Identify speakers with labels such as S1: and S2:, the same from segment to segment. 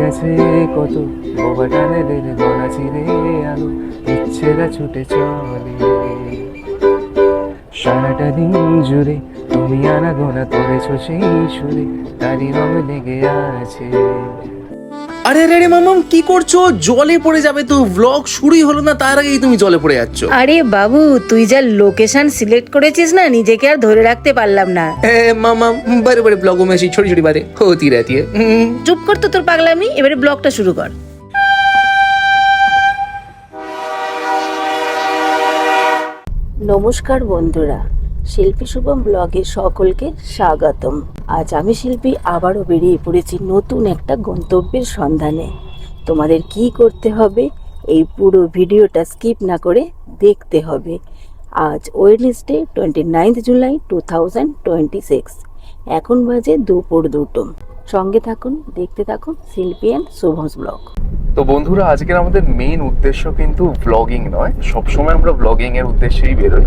S1: গেছে কত বোবা টানে দেবে গলা চিরে আলো, ইচ্ছেরা ছুটে চলে সারাটা দিন জুড়ে। তুমি আনা গোনা করেছো সেই সুরে, তারই রঙ লেগে আছে।
S2: আরে আরে মামাম কি করছো? জলে পড়ে যাবে তো, ভ্লগ শুরুই হলো না তার আগেই তুমি জলে পড়ে যাচ্ছ।
S3: আরে বাবু, তুই যা লোকেশন সিলেক্ট করেছিস না, নিজেকে আর ধরে রাখতে পারলাম না।
S2: মামাম বারে বারে ব্লগও में ऐसी छोटी छोटी बातें होती रहती है।
S3: চুপ কর তো তোর পাগলামি, এবারে ব্লগটা শুরু কর। নমস্কার বন্ধুরা, শিল্পী শুভম ব্লগে সকলকে স্বাগতম। আজ আমি শিল্পী আবারও বেরিয়ে পড়েছি নতুন একটা গন্তব্যের সন্ধানে। তোমাদের কি করতে হবে, এই পুরো ভিডিওটা স্কিপ না করে দেখতে হবে। আজ ওয়েডনেসডে 29 জুলাই 2026, এখন বাজে দুপুর 2টো। সঙ্গে থাকুন, দেখতে থাকুন শিল্পী অ্যান্ড শুভমস ব্লগ।
S1: তো বন্ধুরা, আজকের আমাদের মেইন উদ্দেশ্য কিন্তু ব্লগিং নয়। সবসময় আমরা ব্লগিং এর উদ্দেশ্যেই বেরোই।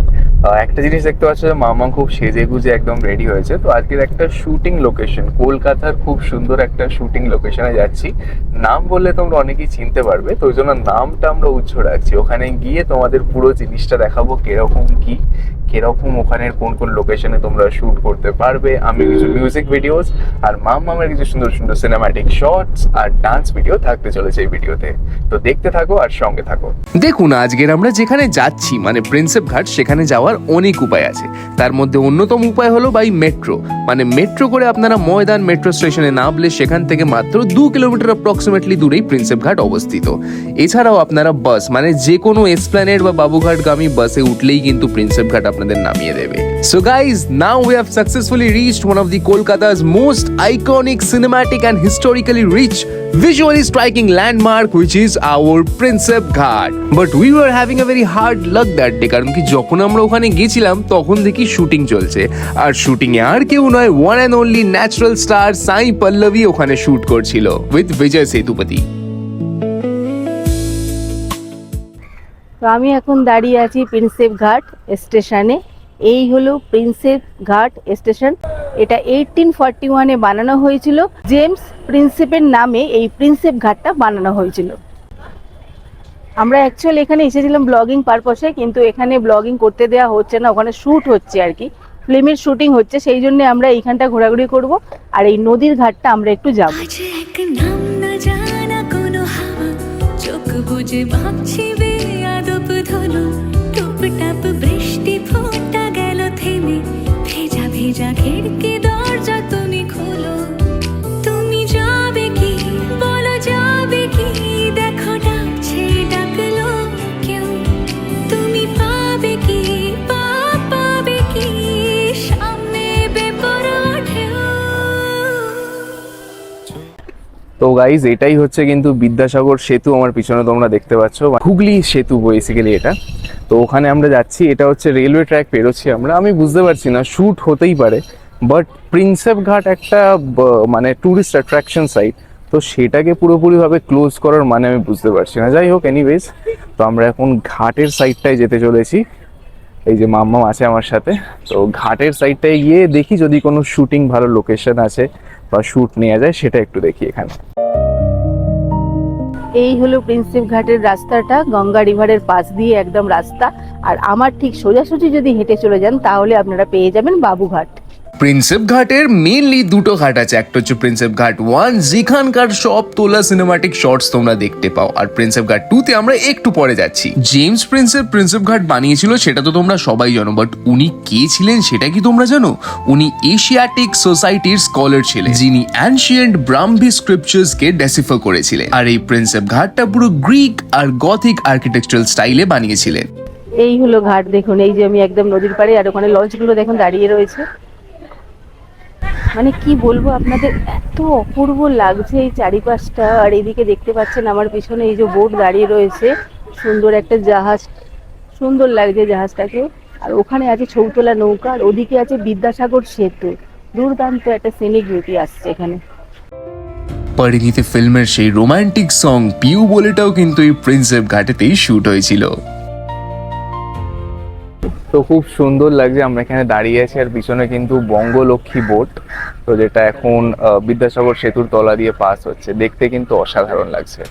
S1: একটা জিনিস দেখতে পাচ্ছ, মামা খুব সেজে গুজে একদম রেডি হয়েছে। তো আজকের একটা শুটিং লোকেশন, কলকাতার খুব সুন্দর একটা শুটিং লোকেশনে যাচ্ছি। নাম বললে তোমরা অনেকেই চিনতে পারবে, তো ওই জন্য নামটা আমরা উজ্জ রাখছি। ওখানে গিয়ে তোমাদের পুরো জিনিসটা দেখাবো, কিরকম কি, কিরকম ওখানের কোন কোন লোকেশনে তোমরা শুট করতে পারবে। আমি কিছু মিউজিক ভিডিওস আর মামার কিছু সুন্দর সুন্দর সিনেম্যাটিক শর্টস আর ডান্স ভিডিও থাকতে চলেছে এই ভিডিওতে। তো দেখতে থাকো আর সঙ্গে থাকো।
S2: দেখুন, আজকের আমরা যেখানে যাচ্ছি মানে প্রিন্সেপ ঘাট, সেখানে যাওয়ার অনেক উপায় আছে। তার মধ্যে অন্যতম উপায় হলো বাই মেট্রো। মানে মেট্রো করে আপনারা ময়দান মেট্রো স্টেশনে নামলে সেখান থেকে মাত্র 2 কিলোমিটার অ্যাপ্রক্সিমেটলি দূরেই প্রিন্সেপ ঘাট অবস্থিত। এছাড়াও আপনারা বাস মানে যে কোনো এসপ্ল্যানেড বা বাবুঘাটগামী বাসে উঠলেই কিন্তু প্রিন্সেপ ঘাট আপনাদের নামিয়ে দেবে। So guys, now we have successfully reached one of the Kolkata's most iconic, cinematic and historically rich, visually striking landmark, which is our Prinsep Ghat. But we were having a very hard luck that day, কারণ কি যখন আমরা ওখানে গেছিলাম তখন দেখি shooting চলছে। আর shooting এ আর কেউ নয়, one and only natural star Sai Pallavi ওখানে শুট করছিল উইথ বিজয় সেতুপতি।
S3: তো আমি এখন দাঁড়িয়ে আছি প্রিন্সেপ ঘাট স্টেশনে। এই হলো প্রিন্সেপ ঘাট স্টেশন। এটা 1841-এ বানানো হয়েছিল। জেমস প্রিন্সেপের নামে এই প্রিন্সেপ ঘাটটা বানানো হয়েছিল। আমরা অ্যাকচুয়ালি এখানে এসেছিলাম ব্লগিং পারপাসে, কিন্তু এখানে ব্লগিং করতে দেওয়া হচ্ছে না, ওখানে শ্যুট হচ্ছে আর কি, ফিল্মের শুটিং হচ্ছে। সেই জন্য আমরা এইখানটা ঘোরাঘুরি করব আর এই নদীর ঘাটটা আমরা একটু যাব।
S4: বৃষ্টি ফোঁটা গেল থেমে, ভেজা ভেজা খিড়কি দরজা তুমি খোলো। তুমি যাবে কি বলো, যাবে কি দেখো ডাকছে ডাকলো কেউ। তুমি পাবে কি পাবে কি সামনে বেপরোয়া ঢেউ।
S1: তো গাইজ, এটাই হচ্ছে কিন্তু বিদ্যাসাগর সেতু। আমার পিছনে তোমরা দেখতে পাচ্ছ, হুগলি সেতু বেসিক্যালি এটা। তো ওখানে আমরা যাচ্ছি, এটা হচ্ছে রেলওয়ে ট্র্যাক পেরোচ্ছি আমরা। আমি বুঝতে পারছি না, শ্যুট হতেই পারে, বাট প্রিন্সেপ ঘাট একটা মানে ট্যুরিস্ট অ্যাট্রাকশন সাইট, তো সেটাকে পুরোপুরিভাবে ক্লোজ করার মানে আমি বুঝতে পারছি না। যাই হোক, এনিওয়েজ, তো আমরা এখন ঘাটের সাইডটায় যেতে চলেছি। এই যে মাম্মা আছে আমার সাথে। তো ঘাটের সাইডটায় গিয়ে দেখি যদি কোনো শুটিং ভালো লোকেশন আছে বা শ্যুট নেওয়া যায়, সেটা একটু দেখি এখানে।
S3: এই হলো প্রিন্সেপ ঘাটের রাস্তাটা, গঙ্গা রিভারের পাশ দিয়ে একদম রাস্তা। আর আমার ঠিক সোজাসুজি যদি হেঁটে চলে যান তাহলে আপনারা পেয়ে যাবেন বাবুঘাট।
S2: প্রিন্সেপ ঘাটের মেইনলি দুটো ঘাট আছে। একটা হচ্ছে প্রিন্সেপ ঘাট 1, যেখানকার সব তোলা সিনেমাটিক শর্টস তোমরা দেখতে পাও। আর প্রিন্সেপ ঘাট 2 তে আমরা একটু পরে যাচ্ছি। জেমস প্রিন্সেপ ঘাট বানিয়েছিল সেটা তো তোমরা সবাই জানো, বাট উনি কে ছিলেন সেটা কি তোমরা জানো? উনি এশিয়াটিক সোসাইটির স্কলার ছিলেন, যিনি অ্যানশিয়েন্ট ব্রাহ্মী স্ক্রিপচার্স কে ডেসিফার করেছিলেন। আর এই প্রিন্সেপ ঘাটটা পুরো গ্রিক আর গথিক আর্কিটেকচারাল স্টাইলে বানিয়েছিলেন।
S3: এই হলো ঘাট, দেখুন এই যে আমি একদম নদীর পাড়ে, আর ওখানে লঞ্চগুলো দেখুন দাঁড়িয়ে রয়েছে। মানে কি বলবো আপনাদের, এত অপূর্ব লাগছে এই চারিপাশটা। আর এদিকে দেখতে পাচ্ছেন আমার পিছনে এই যে বোট দাঁড়িয়ে রয়েছে, সুন্দর একটা জাহাজ, সুন্দর লাগছে জাহাজটাকে। আর ওখানে আছে ছৌতলা নৌকা, আর ওদিকে আছে বিদ্যাসাগর সেতু। দুর্দান্ত একটা সিনিক বিউটি আসছে এখানে।
S2: পরিণীতি ফিল্মের সেই রোমান্টিক সং পিউ বলেটাও কিন্তু এই প্রিন্সেপ ঘাটেতেই শুট হয়েছিল।
S1: তো খুব সুন্দর লাগছে, আমরা এখানে দাঁড়িয়ে আছি আর পিছনে কিন্তু বঙ্গলক্ষ্মী বোট। তো যেটা এখন বিদ্যাসাগর সেতুর তলা দিয়ে পাস হচ্ছে, দেখতে কিন্তু অসাধারণ লাগছে।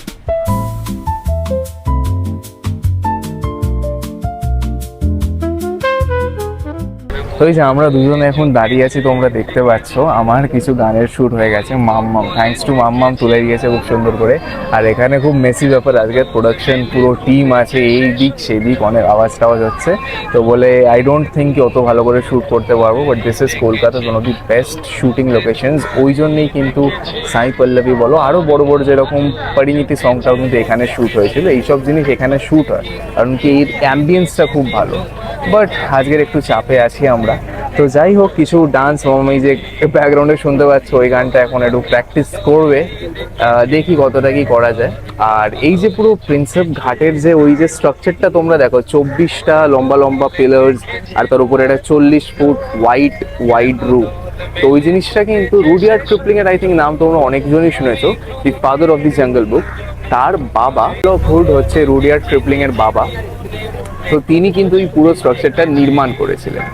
S1: তো এই যে আমরা দুজনে এখন দাঁড়িয়ে আছি, তোমরা দেখতে পাচ্ছ আমার কিছু গানের শ্যুট হয়ে গেছে। মাম্মাম, থ্যাঙ্কস টু মাম্মাম তুলে দিয়েছে খুব সুন্দর করে। আর এখানে খুব মেসি ব্যাপার, আজকের প্রোডাকশন পুরো টিম আছে, এই দিক সেদিক অনেক আওয়াজ টাওয়াজ হচ্ছে। তো বলে আই ডোন্ট থিঙ্ক অত ভালো করে শ্যুট করতে পারবো, but this is Kolkata, one of the best shooting locations. ওই জন্যই কিন্তু সাই পল্লবী বলো, আরও বড় বড় যেরকম পরিণীতি সংটাও কিন্তু এখানে শ্যুট হয়েছিল। এইসব জিনিস এখানে শ্যুট হয় কারণ কি এর অ্যাম্বিয়েন্সটা খুব ভালো। বাট আজকের একটু চাপে আছি আমরা। তো যাই হোক, কিছু ডান্স এই যে ব্যাকগ্রাউন্ডে শুনতে পাচ্ছ, ওই গানটা এখন একটু প্র্যাকটিস করবে, দেখি কতটা কি করা যায়। আর এই যে পুরো প্রিন্সেপ ঘাটের যে ওই যে স্ট্রাকচারটা তোমরা দেখো, 24টা লম্বা লম্বা পিলার্স, আর তার উপরে একটা 40 ফুট ওয়াইড রুফ। তো ওই জিনিসটা কিন্তু রুডিয়ার্ড কিপলিং এর আই থিঙ্ক নাম তোমরা অনেকজনই শুনেছো, দি ফাদার অফ দি জঙ্গল বুক। তার বাবা হুড হচ্ছে রুডিয়ার্ড কিপলিং এর বাবা। তো তিনি কিন্তু এই পুরো স্ট্রাকচারটা নির্মাণ করেছিলেন।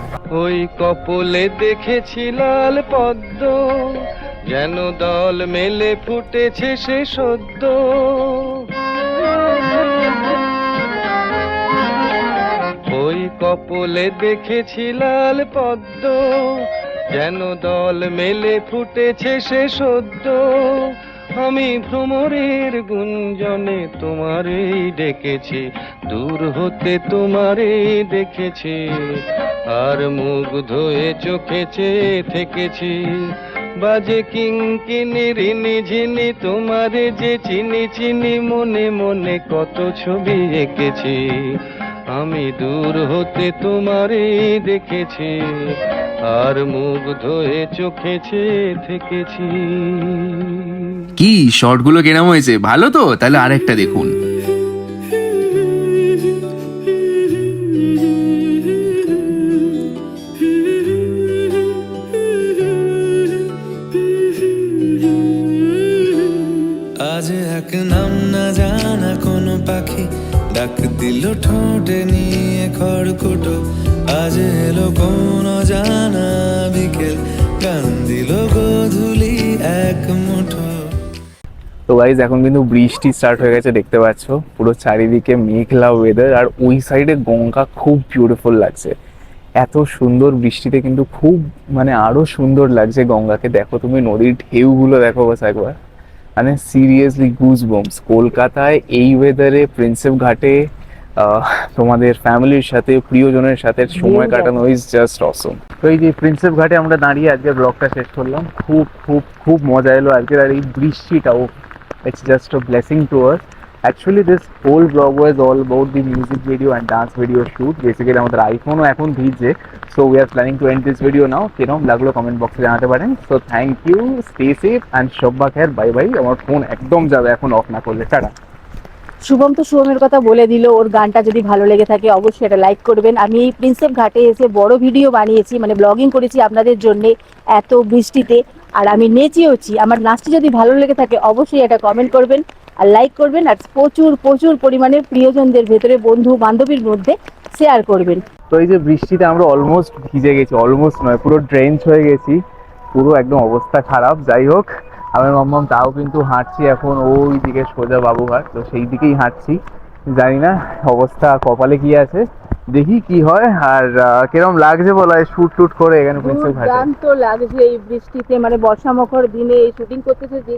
S5: ওই কপলে দেখেছি লাল পদ্ম, যেন দল মেলে ফুটেছে সে সদ্য। ওই কপলে দেখেছি লাল পদ্ম, যেন দল মেলে ফুটেছে সে সদ্য। আমি ভ্রমরের গুঞ্জনে তোমারই ডেকেছি, দূর হতে তোমারই দেখেছি, আর মুগ্ধ হয়ে চোখে চেয়ে থেকেছি। বাজে কিঙ্কিনি রিনি ঝিনি, তোমারে যে চিনি চিনি, মনে মনে কত ছবি এঁকেছি। আমি দূর হতে তোমারই দেখেছি, আর মুগ্ধ হয়ে চোখে চেয়ে থেকেছি।
S2: কি শর্টগুলো কেরাম হয়েছে? ভালো তো? তাহলে আরেকটা দেখুন।
S6: আজ এক নাম না জানা কোন পাখি ডাক দিল ঠোঁটে নিয়ে খড়কুটো। আজ এলো কোন জানা বিকেল, গান দিল গোধূলি এক মুঠো।
S1: তো গাইজ এখন কিন্তু বৃষ্টি স্টার্ট হয়ে গেছে, দেখতে পাচ্ছ পুরো চারিদিকে মেঘলা ওয়েদার। আর ওই সাইডে গঙ্গা খুব বিউটিফুল লাগছে, এত সুন্দর বৃষ্টিতে কিন্তু খুব মানে আরো সুন্দর লাগছে গঙ্গাকে। দেখো তুমি নদীর ঢেউগুলো দেখো বাস একবার, মানে সিরিয়াসলি গুজ বম্পস। কলকাতায় এই ওয়েদারে প্রিন্সেপ ঘাটে তোমাদের ফ্যামিলির সাথে প্রিয়জনের সাথে সময় কাটানো ইজ জাস্ট অসম। তো এই যে প্রিন্সেপ ঘাটে আমরা দাঁড়িয়ে আজকের ব্লগটা শেষ করলাম। খুব খুব খুব মজা এলো আজকের। আর এই বৃষ্টিটাও, it's just a blessing to us. Actually this whole vlog was all about the music video and dance video shoot. Basically আমাদের আইফোনও এখন ভিজছে, so we are planning to end this video now. কিরকম লাগলো কমেন্ট বক্সে জানাতে পারেন। So thank you, stay safe and শব্বা খের, bye bye. আমার ফোন একদম যাবে এখন অফ না করলে। টাটা।
S3: শুভম তো শুভমের কথা বলে দিল, ওর গানটা যদি ভালো লেগে থাকে অবশ্যই এটা লাইক করবেন। আমি এই প্রিন্সেপ ঘাটে এসে বড় ভিডিও বানিয়েছি, মানে ব্লগিং করেছি আপনাদের জন্য এত বৃষ্টিতে, আর আমি নেচেওছি। আমার নাচটি যদি ভালো লেগে থাকে অবশ্যই এটা কমেন্ট করবেন আর লাইক করবেন, আর প্রচুর প্রচুর পরিমাণে প্রিয়জনদের ভেতরে, বন্ধু বান্ধবীর মধ্যে শেয়ার করবেন।
S1: তো এই যে বৃষ্টিতে আমরা অলমোস্ট ভিজে গেছি, অলমোস্ট নয় পুরো ড্রেঞ্চ হয়ে গেছি, পুরো একদম অবস্থা খারাপ। যাই হোক, আমি মাম্মাম তাও কিন্তু হাঁটছি এখন ওই দিকে সোজা বাবুঘাট, তো সেই দিকেই হাঁটছি। জানি না অবস্থা কপালে কি আছে, দেখি কি হয়। আর কিরকম লাগছে বলা শুট টুট করে এখানে প্রিন্সেপ ঘাটে?
S3: দুর্দান্ত লাগছে এই বৃষ্টিতে, মানে বর্ষামুখর দিনে এই শুটিং করতেছে যে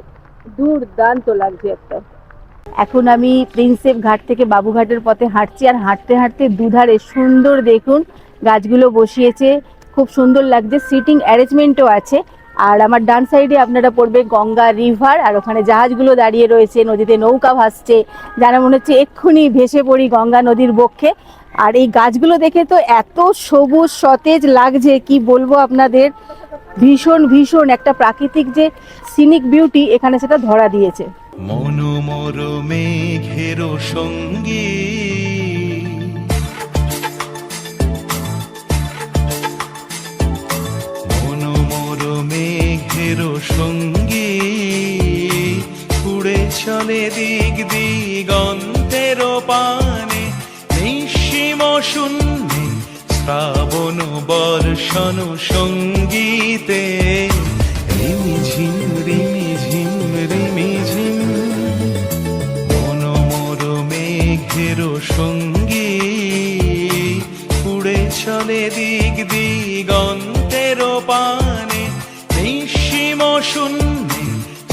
S3: দুর্দান্ত লাগছে একটা। এখন আমি প্রিন্সেপ ঘাট থেকে বাবুঘাটের পথে হাঁটছি, আর হাঁটতে হাঁটতে দুধারে সুন্দর দেখুন গাছগুলো বসিয়েছে, খুব সুন্দর লাগছে, সিটিং অ্যারেঞ্জমেন্টও আছে। আর আমার ডান সাইডে আপনারা পড়বে গঙ্গা রিভার, আর ওখানে জাহাজগুলো দাঁড়িয়ে রয়েছে, নদীতে নৌকা ভাসছে, যারা মনে হচ্ছে এক্ষুনি ভেসে পড়ি গঙ্গা নদীর বক্ষে। আর এই গাছগুলো দেখে তো এত সবুজ সতেজ লাগছে, কি বলবো আপনাদের, ভীষণ ভীষণ একটা প্রাকৃতিক যে সিনিক বিউটি এখানে সেটা ধরা দিয়েছে।
S6: মনোমর মেঘের সঙ্গী মেঘের সঙ্গী উড়ে চলে দিক দিগন্তের পানে, নিঃসীম শূন্যে শ্রাবণ বর্ষণ সঙ্গীতে রিমি ঝিম রিমি ঝিম রিমি ঝিম মনোমর মেঘের সঙ্গী উড়ে চলে দিক দিগন্তের পানে নিঃসীম শূন্যে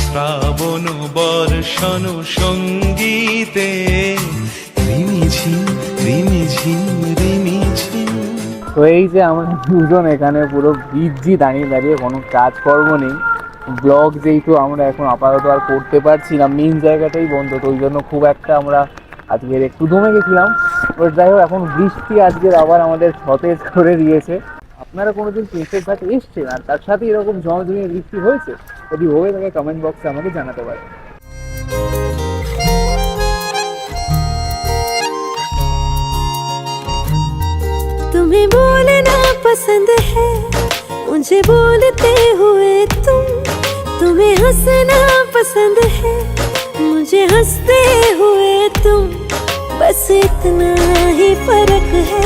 S6: শ্রাবণ বর্ষণ সঙ্গীতে রিমি ঝিম রিমি ঝিম রিমি ঝিম।
S1: তো এই যে আমরা দুজন এখানে পুরো বিজি দাঁড়িয়ে দাঁড়িয়ে কোনো কাজকর্ম নেই, ব্লগ যেহেতু আমরা এখন আপাতত আর করতে পারছি না, মেন জায়গাটাই বন্ধ, তো ওই জন্য খুব একটা আমরা আজকের একটু দমে গেছিলাম। বাট যাই হোক, এখন বৃষ্টি আজকের আবার আমাদের সতেজ করে দিয়েছে। আপনারা কোনোদিন প্রিন্সেপ ঘাট এসছেন আর তার সাথে এরকম ঝমঝমিয়ে বৃষ্টি হয়েছে? যদি হয়ে থাকে কমেন্ট বক্সে আমাকে জানাতে পারেন।
S4: तुम्हें बोलना पसंद है मुझे बोलते हुए तुम्हें हंसना पसंद है मुझे हंसते हुए तुम, बस इतना ही फर्क है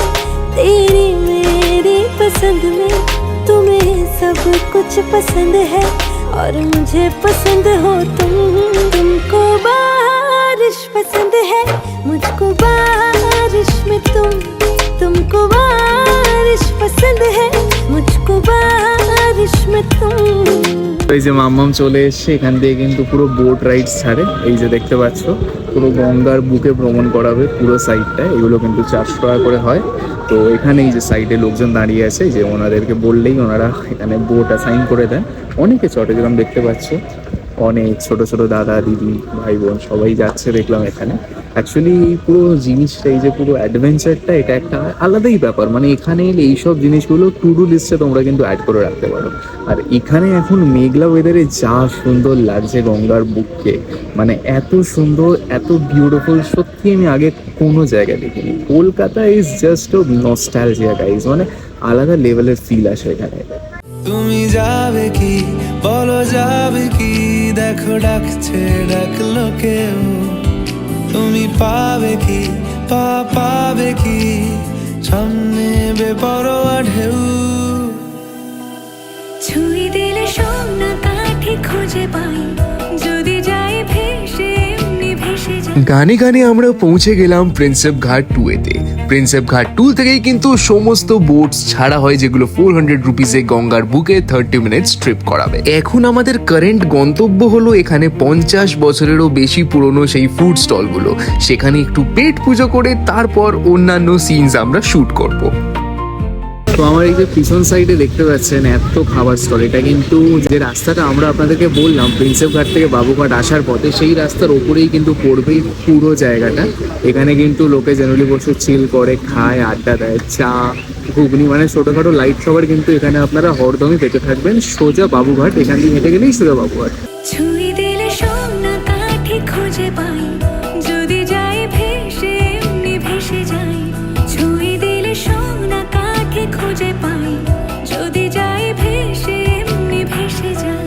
S4: तेरी मेरी पसंद में। तुम्हें सब कुछ पसंद है और मुझे पसंद हो तुमको बारिश पसंद है मुझको बारिश में तुमको बारिश पसंद है मुझको बारिश में तुम।
S1: এই যে মাম্মাম চলে এসছে, এখান থেকে কিন্তু পুরো বোট রাইড ছাড়ে। এই যে দেখতে পাচ্ছ, পুরো গঙ্গার বুকে ভ্রমণ করাবে পুরো সাইডটা। এগুলো কিন্তু 400 টাকা করে হয়। তো এখানে এই যে সাইডে লোকজন দাঁড়িয়ে আছে, যে ওনাদেরকে বললেই ওনারা এখানে বোট অ্যাসাইন করে দেন। অনেকে চটে, যেরকম দেখতে পাচ্ছ অনেক ছোট ছোট দাদা দিদি ভাই বোন সবাই যাচ্ছে দেখলাম এখানে। অ্যাকচুয়ালি পুরো জিনিসটা, এই যে পুরো অ্যাডভেঞ্চারটা, এটা একটা আলাদাই ব্যাপার। মানে এখানে এলে এইসব জিনিসগুলো টু ডু লিস্টে তোমরা কিন্তু অ্যাড করে রাখতে পারো। আর এখানে এখন মেঘলা ওয়েদারে যা সুন্দর লাগছে গঙ্গার বুককে, মানে এত সুন্দর, এত বিউটিফুল, সত্যি আমি আগে কোনো জায়গায় দেখিনি। Kolkata is just O nostalgia guys, মানে আলাদা লেভেলের ফিল আসে এখানে।
S6: তুমি যাবে কি বলো, যাবে কি দেখো ডাকছে ডাকলো কেউ, তুমি পাবে কি পাবে কি সামনে বেপরোয়া ঢেউ।
S4: ছুঁয়ে দিলে সোনা কাঠি খুঁজে পাই যদি যাই ভেসে এমনি ভেসে যাই।
S2: গানে গানে আমরা পৌঁছে গেলাম প্রিন্সেপ ঘাট 2-তে। প্রিন্সেপ ঘাট 2 থেকেই কিন্তু সমস্ত বোটস ছাড়া হয়, যেগুলো 400 রুপিসে গঙ্গার বুকে 30 মিনিটস ট্রিপ করাবে। এখন আমাদের কারেন্ট গন্তব্য হলো এখানে 50 বছরেরও বেশি পুরনো সেই ফুড স্টলগুলো। সেখানে একটু পেট পুজো করে তারপর অন্যান্য সিনস আমরা শুট করব।
S1: তো আমার এই যে পিছন সাইডে দেখতে পাচ্ছেন এত খাবার স্টল, এটা কিন্তু যে রাস্তাটা আমরা আপনাদেরকে বললাম প্রিন্সেপ ঘাট থেকে বাবুঘাট আসার পথে, সেই রাস্তার ওপরেই কিন্তু পড়বেই পুরো জায়গাটা। এখানে কিন্তু লোকে জেনারেলি বসে চিল করে, খায়, আড্ডা দেয়, চা ঘুগনি, মানে ছোটোখাটো লাইট খাবার কিন্তু এখানে আপনারা হরদমই পেতে থাকবেন। সোজা বাবুঘাট, এখান দিয়ে হেঁটে গেলেই সোজা বাবুঘাট।
S4: ছুঁয়ে দিলে সোনা কাঠি খুঁজে পাই যদি যাই ভেসে এমনি ভেসে যাই। ছুঁয়ে দিলে সোনা কাঠি খুঁজে পাই যদি যাই ভেসে এমনি ভেসে যাই।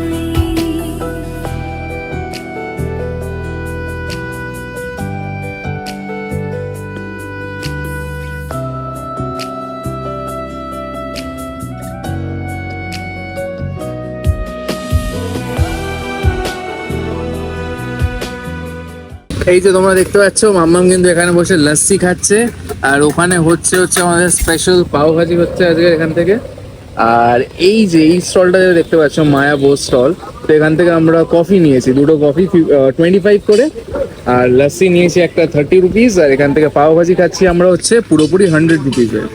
S1: এই যে তোমরা দেখতে পাচ্ছ মাম্মাম কিন্তু এখানে বসে লস্যি খাচ্ছে, আর ওখানে হচ্ছে আমাদের স্পেশাল পাও ভাজি হচ্ছে আজকে এখান থেকে। আর এই যে এই স্টলটা দেখতে পাচ্ছ মায়া বোস স্টল, তো এখান থেকে আমরা কফি নিয়েছি, দুটো কফি 25 করে, আর লস্যি নিয়েছি একটা 30 রুপিস, আর এখান থেকে পাও ভাজি খাচ্ছি আমরা হচ্ছে পুরোপুরি 100 রুপিসের।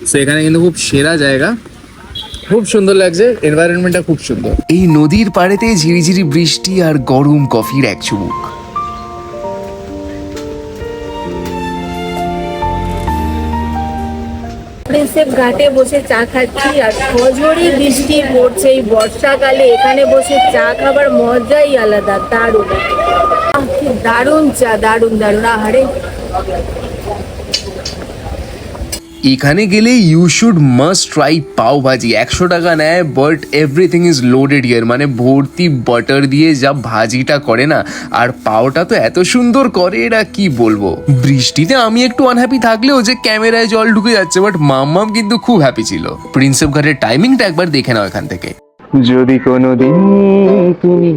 S1: তো এখানে কিন্তু খুব সেরা জায়গা, খুব সুন্দর লাগছে, এনভায়রনমেন্টটা খুব সুন্দর।
S2: এই নদীর পাড়েতে ঝিরিঝিরি বৃষ্টি আর গরম কফির এক চুমুক।
S3: প্রিন্সেপ ঘাটে বসে চা খাচ্ছি আর ঝড়ঝড়ি বৃষ্টি পড়ছে এই বর্ষাকালে। এখানে বসে চা খাবার মজাই আলাদা, দারুণ। কি দারুণ চা, দারুণ দারুণ। আহারে,
S2: এখানে গেলে ইউ শুড মাস্ট ট্রাই পাও ভাজি। 100 টাকা নেয়, but everything is loaded here, মানে ভর্তি বাটার দিয়ে যা ভাজিটা করে না, আর পাওটা তো এত সুন্দর করে, এরা কি বলবো। বৃষ্টিতে আমি একটু আনহ্যাপি থাকলেও যে ক্যামেরায় জল ঢুকে যাচ্ছে, বাট মাম্মাম কিন্তু খুব হ্যাপি ছিল। প্রিন্সেপ ঘাটের টাইমিংটা একবার দেখে নাও এখান থেকে।
S1: যদি কোনোদিন তুমি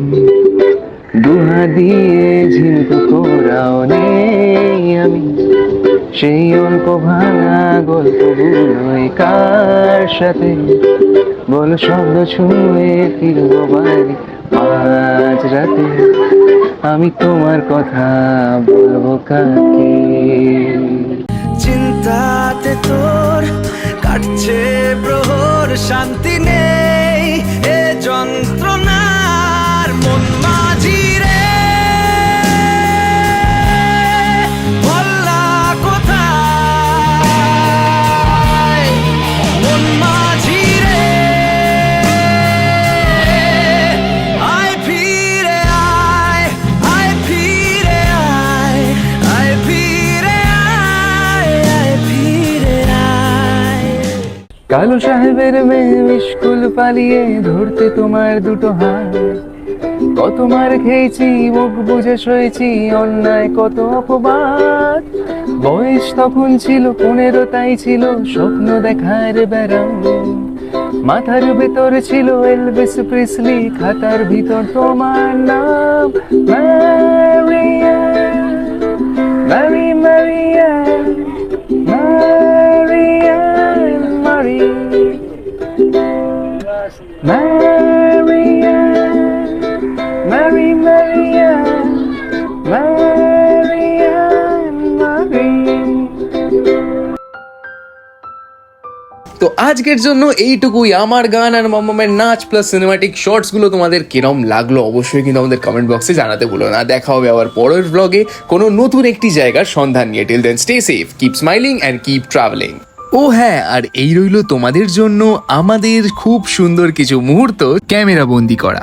S1: দুহা দিয়ে ঝিনুক করাও নেই, আমি সেই অল্প ভাঙা গল্পগুলোই কার সাথে বল শব্দ ছুঁয়ে ফিরবো বাড়ি মাঝ রাতে, আমি তোমার কথা বলবো কাকে?
S6: চিন্তাতে তোর কাটছে প্রহর, শান্তি নেই এ যন্ত্রণার মন মাঝি রে, বললা কোথায় মন মাঝি রে, আয় ফিরে আয়, আয় ফিরে আয়, আয় ফিরে আয়, আয় ফিরে আয়।
S1: কালু সাহেবের মেয়ে স্কুল পালিয়ে ধরতে তোমার দুটো হাত, কত মার খেয়েছি মুখ বুঝে সয়েছি অন্যায় কত অপবাদ, বয়স তখন ছিল 15, তাই ছিল স্বপ্ন দেখার বেড়াও, মাথার ভেতর ছিল এলভিস প্রিসলি, খাতার ভিতর তোমার নাম মারিয়া, মারি মারিয়া, মারিয়া, মারি Maria, Mary, Maria, Maria, Maria.
S2: তো আজকের জন্য এইটুকুই। আমার গান আর মাম্মামের নাচ প্লাস সিনেমাটিক শর্টস গুলো তোমাদের কিরম লাগলো অবশ্যই কিন্তু আমাদের কমেন্ট বক্সে জানাতে ভুলো না। দেখা হবে আবার পরের ব্লগে কোনো নতুন একটি জায়গার সন্ধান নিয়ে। Till then stay safe, keep smiling and keep travelling. ও হ্যাঁ, আর এই রইল তোমাদের জন্য আমাদের খুব সুন্দর কিছু মুহূর্ত ক্যামেরা বন্দি করা।